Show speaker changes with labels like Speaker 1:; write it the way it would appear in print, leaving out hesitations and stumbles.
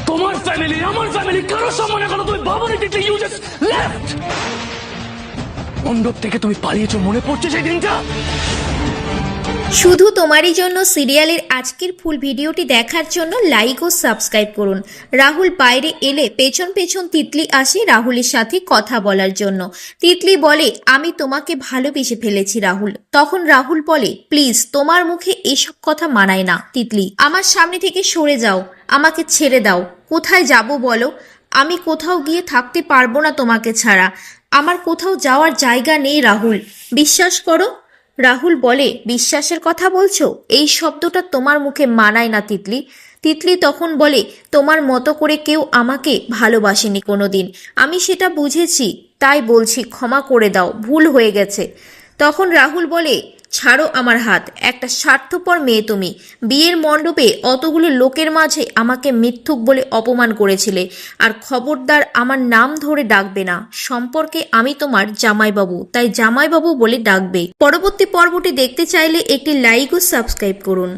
Speaker 1: তোমার ফ্যামিলি আমার ফ্যামিলি কারো সম্মান এখনো তুমি বাবার দিতে ইউ জাস্ট লেফট। মণ্ডপ থেকে তুমি পালিয়েছো, মনে পড়ছে সেই দিনটা?
Speaker 2: শুধু তোমারই জন্য সিরিয়ালের আজকের ফুল ভিডিওটি দেখার জন্য লাইক ও সাবস্ক্রাইব করুন। রাহুল বাইরে এলে পেছন পেছন তিতলি আসে রাহুলের সাথে কথা বলার জন্য। তিতলি বলে, আমি তোমাকে ভালোবেসে ফেলেছি রাহুল। তখন রাহুল বলে, প্লিজ তোমার মুখে এসব কথা মানায় না তিতলি, আমার সামনে থেকে সরে যাও, আমাকে ছেড়ে দাও। কোথায় যাব বলো? আমি কোথাও গিয়ে থাকতে পারবো না তোমাকে ছাড়া। আমার কোথাও যাওয়ার জায়গা নেই রাহুল, বিশ্বাস করো। রাহুল বলে, বিশ্বাসের কথা বলছো? এই শব্দটা তোমার মুখে মানায় না তিতলি। তিতলি তখন বলে, তোমার মতো করে কেউ আমাকে ভালোবাসেনি কোনোদিন, আমি সেটা বুঝেছি, তাই বলছি ক্ষমা করে দাও, ভুল হয়ে গেছে। তখন রাহুল বলে, ছাড়ো আমার হাত, একটা স্বার্থপর মেয়ে তুমি। বিয়ের মণ্ডপে অতগুলো লোকের মাঝে আমাকে মিথ্যুক বলে অপমান করেছিলে, আর খবরদার আমার নাম ধরে ডাকবে না। সম্পর্কে আমি তোমার জামাইবাবু, তাই জামাইবাবু বলে ডাকবে। পরবর্তী পর্বটি দেখতে চাইলে একটি লাইক ও সাবস্ক্রাইব করুন।